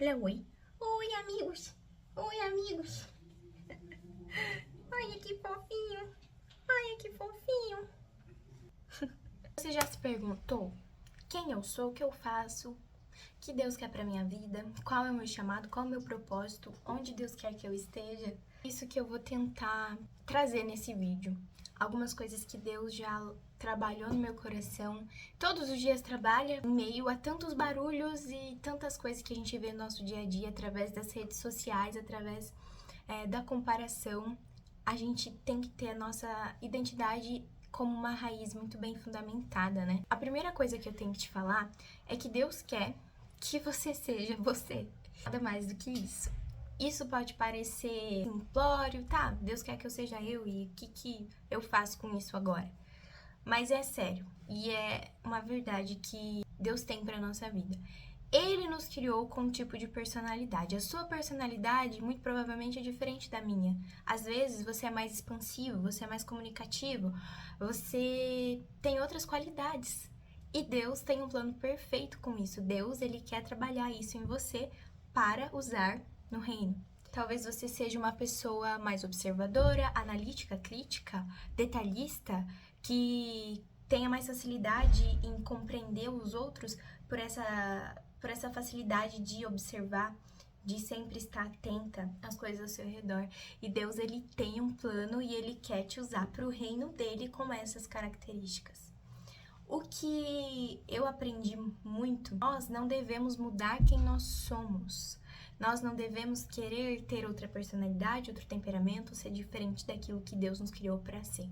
Olha, oi. Oi, amigos. Oi, amigos. Olha que fofinho. Olha que fofinho. Você já se perguntou quem eu sou, o que eu faço, o que Deus quer pra minha vida, qual é o meu chamado, qual é o meu propósito, onde Deus quer que eu esteja? Isso que eu vou tentar trazer nesse vídeo. Algumas coisas que Deus já trabalhou no meu coração. Todos os dias trabalha em meio a tantos barulhos e tantas coisas que a gente vê no nosso dia a dia, através das redes sociais, através da comparação. A gente tem que ter a nossa identidade como uma raiz muito bem fundamentada, né? A primeira coisa que eu tenho que te falar é que Deus quer que você seja você. Nada mais do que isso. Isso pode parecer simplório, tá? Deus quer que eu seja eu e o que eu faço com isso agora? Mas é sério e é uma verdade que Deus tem para nossa vida. Ele nos criou com um tipo de personalidade. A sua personalidade, muito provavelmente, é diferente da minha. Às vezes, você é mais expansivo, você é mais comunicativo, você tem outras qualidades. E Deus tem um plano perfeito com isso. Deus, ele quer trabalhar isso em você para usar no reino. Talvez você seja uma pessoa mais observadora, analítica, crítica, detalhista, que tenha mais facilidade em compreender os outros por essa facilidade de observar, de sempre estar atenta às coisas ao seu redor. E Deus, ele tem um plano e ele quer te usar para o reino dele com essas características. O que eu aprendi muito, nós não devemos mudar quem nós somos. Nós não devemos querer ter outra personalidade, outro temperamento, ser diferente daquilo que Deus nos criou para ser.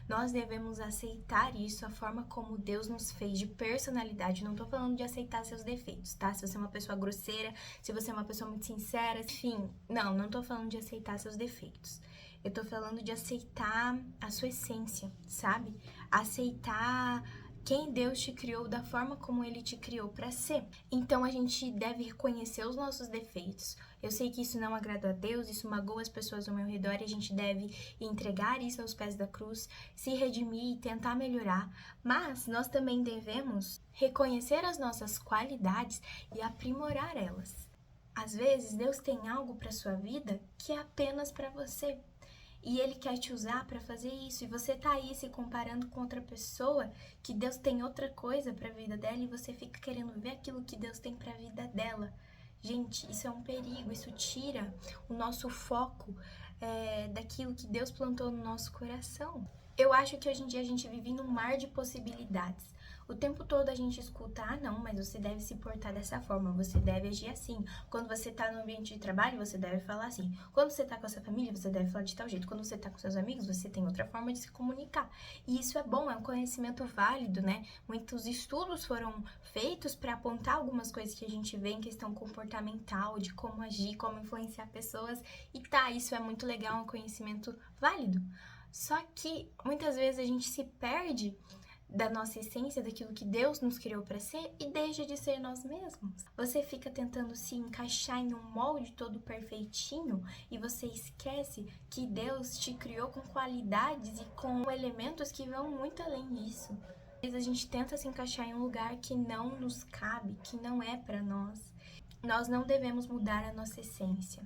Nós devemos aceitar isso, a forma como Deus nos fez de personalidade. Não tô falando de aceitar seus defeitos, tá? Se você é uma pessoa grosseira, se você é uma pessoa muito sincera, enfim, não tô falando de aceitar seus defeitos. Eu tô falando de aceitar a sua essência, sabe? Aceitar quem Deus te criou, da forma como Ele te criou para ser. Então a gente deve reconhecer os nossos defeitos. Eu sei que isso não agrada a Deus, isso magoa as pessoas ao meu redor e a gente deve entregar isso aos pés da cruz, se redimir e tentar melhorar. Mas nós também devemos reconhecer as nossas qualidades e aprimorar elas. Às vezes Deus tem algo para sua vida que é apenas para você. E Ele quer te usar para fazer isso. E você tá aí se comparando com outra pessoa, que Deus tem outra coisa para a vida dela e você fica querendo ver aquilo que Deus tem para a vida dela. Gente, isso é um perigo, isso tira o nosso foco daquilo que Deus plantou no nosso coração. Eu acho que hoje em dia a gente vive num mar de possibilidades. O tempo todo a gente escuta, não, mas você deve se portar dessa forma, você deve agir assim. Quando você tá no ambiente de trabalho, você deve falar assim. Quando você tá com a sua família, você deve falar de tal jeito. Quando você tá com seus amigos, você tem outra forma de se comunicar. E isso é bom, é um conhecimento válido, né? Muitos estudos foram feitos para apontar algumas coisas que a gente vê em questão comportamental, de como agir, como influenciar pessoas. E tá, isso é muito legal, é um conhecimento válido. Só que muitas vezes a gente se perde da nossa essência, daquilo que Deus nos criou para ser e deixa de ser nós mesmos. Você fica tentando se encaixar em um molde todo perfeitinho e você esquece que Deus te criou com qualidades e com elementos que vão muito além disso. Às vezes a gente tenta se encaixar em um lugar que não nos cabe, que não é para nós. Nós não devemos mudar a nossa essência.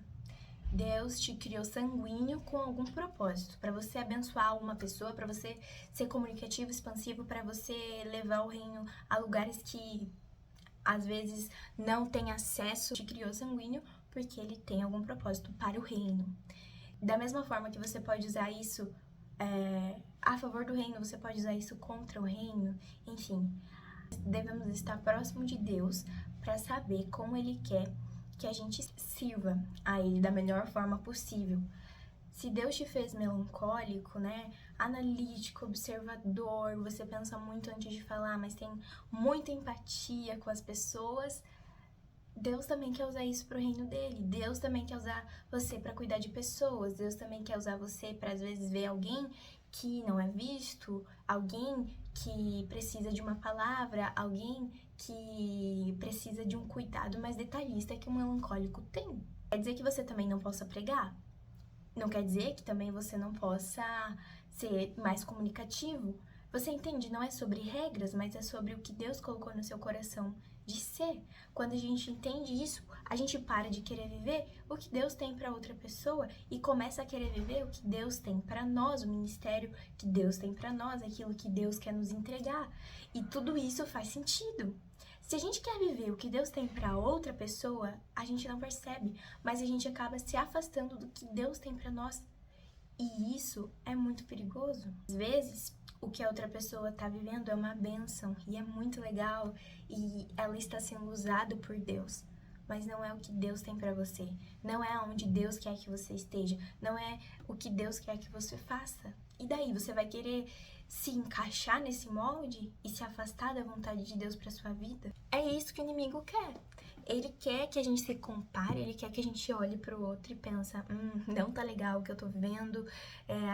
Deus te criou sanguíneo com algum propósito, para você abençoar uma pessoa, para você ser comunicativo, expansivo, para você levar o reino a lugares que às vezes não tem acesso. Te criou sanguíneo porque ele tem algum propósito para o reino. Da mesma forma que você pode usar isso a favor do reino, você pode usar isso contra o reino, enfim. Devemos estar próximo de Deus para saber como Ele quer que a gente sirva a Ele da melhor forma possível. Se Deus te fez melancólico, né, analítico, observador, você pensa muito antes de falar, mas tem muita empatia com as pessoas, Deus também quer usar isso pro reino dele. Deus também quer usar você para cuidar de pessoas. Deus também quer usar você para às vezes ver alguém que não é visto, alguém que precisa de uma palavra, alguém que precisa de um cuidado mais detalhista que um melancólico tem. Quer dizer que você também não possa pregar? Não quer dizer que também você não possa ser mais comunicativo? Você entende? Não é sobre regras, mas é sobre o que Deus colocou no seu coração de ser. Quando a gente entende isso, a gente para de querer viver o que Deus tem para outra pessoa e começa a querer viver o que Deus tem para nós, o ministério que Deus tem para nós, aquilo que Deus quer nos entregar. E tudo isso faz sentido. Se a gente quer viver o que Deus tem para outra pessoa, a gente não percebe, mas a gente acaba se afastando do que Deus tem para nós. E isso é muito perigoso. Às vezes, o que a outra pessoa está vivendo é uma bênção e é muito legal e ela está sendo usada por Deus. Mas não é o que Deus tem para você. Não é onde Deus quer que você esteja. Não é o que Deus quer que você faça. E daí, você vai querer se encaixar nesse molde e se afastar da vontade de Deus para sua vida? É isso que o inimigo quer. Ele quer que a gente se compare, ele quer que a gente olhe pro outro e pensa, não tá legal o que eu tô vivendo,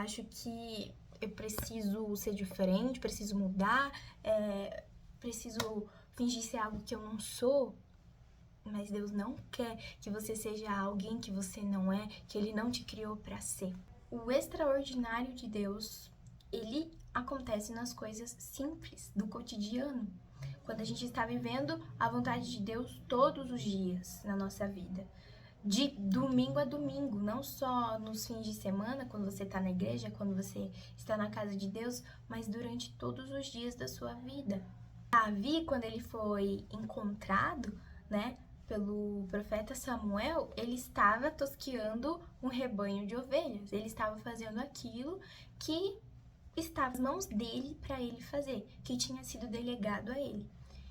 acho que eu preciso ser diferente, preciso mudar, preciso fingir ser algo que eu não sou. Mas Deus não quer que você seja alguém que você não é, que Ele não te criou para ser. O extraordinário de Deus, ele acontece nas coisas simples do cotidiano. Quando a gente está vivendo a vontade de Deus todos os dias na nossa vida. De domingo a domingo, não só nos fins de semana, quando você está na igreja, quando você está na casa de Deus, mas durante todos os dias da sua vida. Davi, quando ele foi encontrado, né, pelo profeta Samuel, ele estava tosqueando um rebanho de ovelhas. Ele estava fazendo aquilo que estava nas mãos dele para ele fazer, que tinha sido delegado a ele.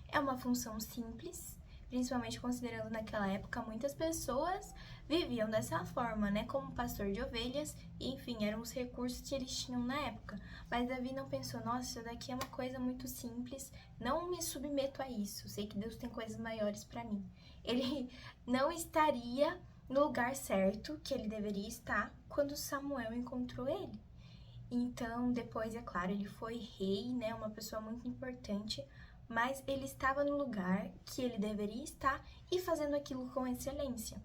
É uma função simples, principalmente considerando naquela época muitas pessoas viviam dessa forma, né, como pastor de ovelhas, e, enfim, eram os recursos que eles tinham na época. Mas Davi não pensou, nossa, isso daqui é uma coisa muito simples, não me submeto a isso, sei que Deus tem coisas maiores para mim. Ele não estaria no lugar certo que ele deveria estar quando Samuel encontrou ele. Então, depois, é claro, ele foi rei, né, uma pessoa muito importante, mas ele estava no lugar que ele deveria estar e fazendo aquilo com excelência.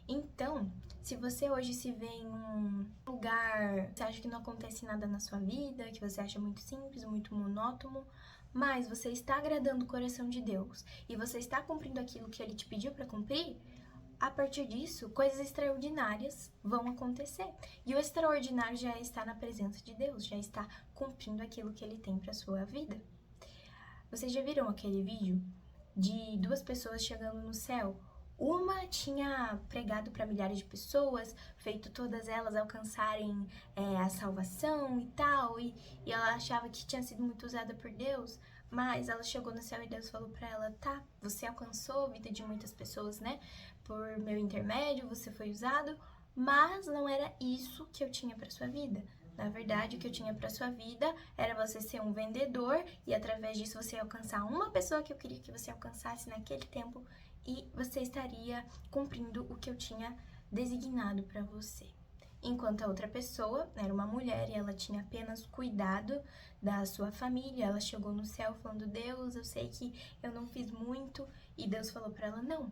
Então, se você hoje se vê em um lugar, você acha que não acontece nada na sua vida, que você acha muito simples, muito monótono, mas você está agradando o coração de Deus e você está cumprindo aquilo que ele te pediu para cumprir, a partir disso, coisas extraordinárias vão acontecer. E o extraordinário já está na presença de Deus, já está cumprindo aquilo que ele tem para sua vida. Vocês já viram aquele vídeo de duas pessoas chegando no céu? Uma tinha pregado para milhares de pessoas, feito todas elas alcançarem a salvação e tal, e ela achava que tinha sido muito usada por Deus, mas ela chegou no céu e Deus falou para ela, tá, você alcançou a vida de muitas pessoas, né, por meu intermédio, você foi usado, mas não era isso que eu tinha para sua vida. Na verdade, o que eu tinha para sua vida era você ser um vendedor e através disso você alcançar uma pessoa que eu queria que você alcançasse naquele tempo e você estaria cumprindo o que eu tinha designado para você. Enquanto a outra pessoa era uma mulher e ela tinha apenas cuidado da sua família, ela chegou no céu falando, Deus, eu sei que eu não fiz muito, e Deus falou para ela, não.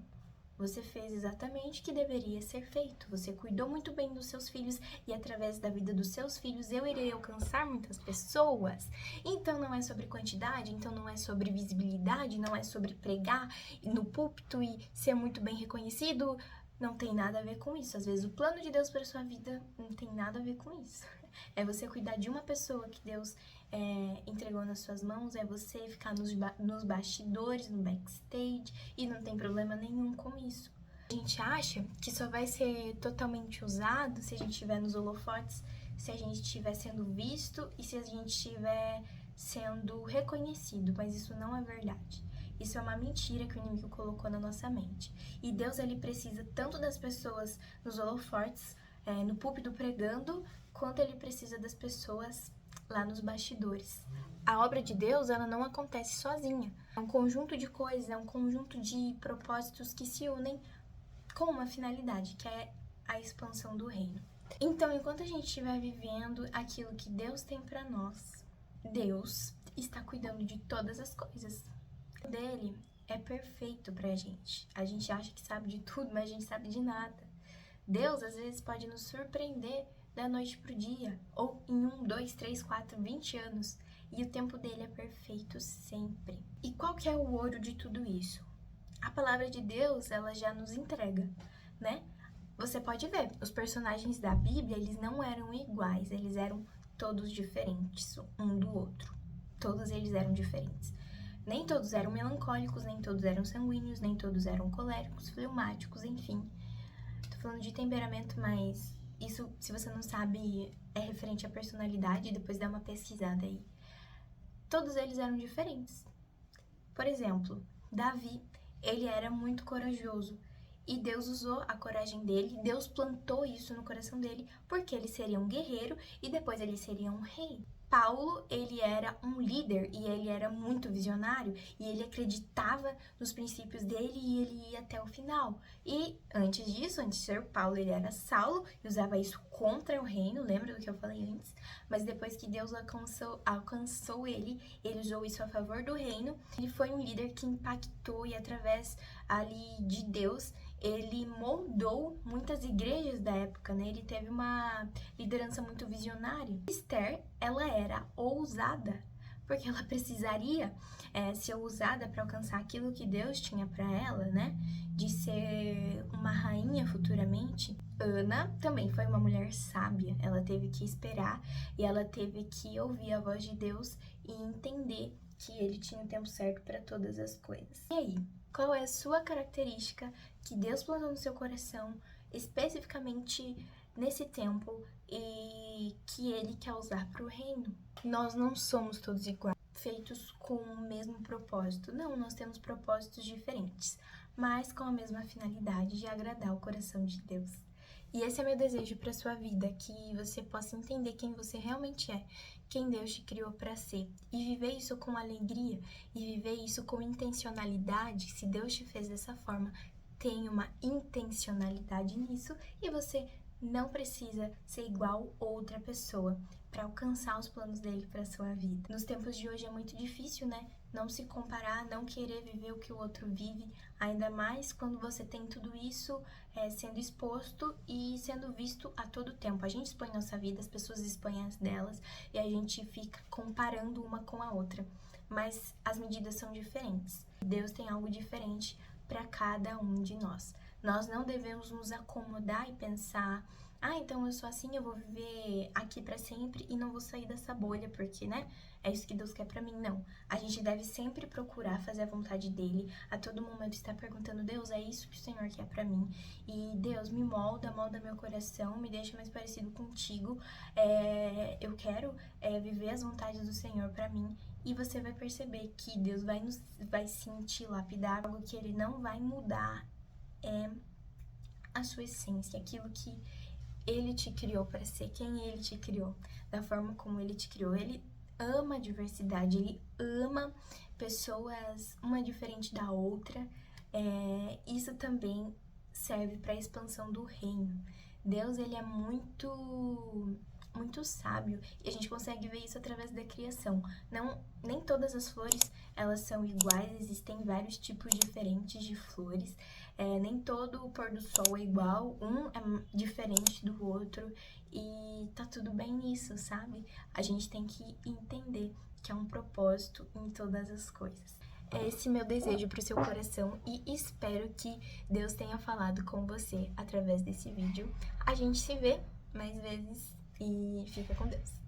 Você fez exatamente o que deveria ser feito. Você cuidou muito bem dos seus filhos e através da vida dos seus filhos eu irei alcançar muitas pessoas. Então não é sobre quantidade, então não é sobre visibilidade, não é sobre pregar no púlpito e ser muito bem reconhecido. Não tem nada a ver com isso. Às vezes o plano de Deus para sua vida não tem nada a ver com isso. É você cuidar de uma pessoa que Deus entregou nas suas mãos, é você ficar nos bastidores, no backstage, e não tem problema nenhum com isso. A gente acha que só vai ser totalmente usado se a gente estiver nos holofotes, se a gente estiver sendo visto e se a gente estiver sendo reconhecido, mas isso não é verdade. Isso é uma mentira que o inimigo colocou na nossa mente. E Deus, ele precisa tanto das pessoas nos holofotes, no púlpito pregando, quanto ele precisa das pessoas lá nos bastidores. A obra de Deus, ela não acontece sozinha. É um conjunto de coisas, é um conjunto de propósitos que se unem com uma finalidade, que é a expansão do reino. Então, enquanto a gente estiver vivendo aquilo que Deus tem para nós, Deus está cuidando de todas as coisas. O dele é perfeito pra gente. A gente acha que sabe de tudo, mas a gente sabe de nada. Deus, às vezes, pode nos surpreender da noite pro dia, ou em 1, 2, 3, 4, 20 anos. E o tempo dele é perfeito sempre. E qual que é o ouro de tudo isso? A palavra de Deus, ela já nos entrega, né? Você pode ver, os personagens da Bíblia, eles não eram iguais, eles eram todos diferentes um do outro. Todos eles eram diferentes. Nem todos eram melancólicos, nem todos eram sanguíneos, nem todos eram coléricos, fleumáticos, enfim. Tô falando de temperamento, mas isso, se você não sabe, é referente à personalidade, depois dá uma pesquisada aí. Todos eles eram diferentes. Por exemplo, Davi, ele era muito corajoso. E Deus usou a coragem dele, Deus plantou isso no coração dele, porque ele seria um guerreiro e depois ele seria um rei. Paulo, ele era um líder e ele era muito visionário e ele acreditava nos princípios dele e ele ia até o final. E antes disso, antes de ser Paulo, ele era Saulo e usava isso contra o reino, lembra do que eu falei antes? Mas depois que Deus alcançou ele usou isso a favor do reino. Ele foi um líder que impactou e através ali de Deus, ele moldou muitas igrejas da época, né? Ele teve uma liderança muito visionária. Esther, ela era ousada, porque ela precisaria ser ousada para alcançar aquilo que Deus tinha para ela, né? De ser uma rainha futuramente. Ana também foi uma mulher sábia, ela teve que esperar e ela teve que ouvir a voz de Deus e entender que ele tinha o tempo certo para todas as coisas. E aí, qual é a sua característica que Deus plantou no seu coração, especificamente nesse tempo, e que Ele quer usar para o reino? Nós não somos todos iguais, feitos com o mesmo propósito. Não, nós temos propósitos diferentes, mas com a mesma finalidade de agradar o coração de Deus. E esse é meu desejo para sua vida, que você possa entender quem você realmente é, quem Deus te criou para ser, e viver isso com alegria, e viver isso com intencionalidade. Se Deus te fez dessa forma, tem uma intencionalidade nisso, e você não precisa ser igual outra pessoa para alcançar os planos dele para sua vida. Nos tempos de hoje é muito difícil, né? Não se comparar, não querer viver o que o outro vive, ainda mais quando você tem tudo isso sendo exposto e sendo visto a todo tempo. A gente expõe nossa vida, as pessoas expõem as delas e a gente fica comparando uma com a outra. Mas as medidas são diferentes. Deus tem algo diferente para cada um de nós. Nós não devemos nos acomodar e pensar: então eu sou assim, eu vou viver aqui para sempre e não vou sair dessa bolha, porque, né? É isso que Deus quer para mim. Não. A gente deve sempre procurar fazer a vontade dele. A todo momento estar perguntando: Deus, é isso que o Senhor quer para mim? E Deus, me molda meu coração, me deixa mais parecido contigo. Eu quero viver as vontades do Senhor para mim. E você vai perceber que Deus vai sentir lapidar. Algo que ele não vai mudar é a sua essência, aquilo que ele te criou para ser, quem ele te criou, da forma como ele te criou. Ele ama a diversidade, ele ama pessoas uma diferente da outra. Isso também serve para a expansão do reino. Deus, ele é muito sábio e a gente consegue ver isso através da criação. Nem todas as flores elas são iguais, existem vários tipos diferentes de flores. Nem todo o pôr do sol é igual, um é diferente do outro e tá tudo bem nisso, sabe? A gente tem que entender que há um propósito em todas as coisas. É esse meu desejo pro seu coração e espero que Deus tenha falado com você através desse vídeo. A gente se vê mais vezes e fica com Deus.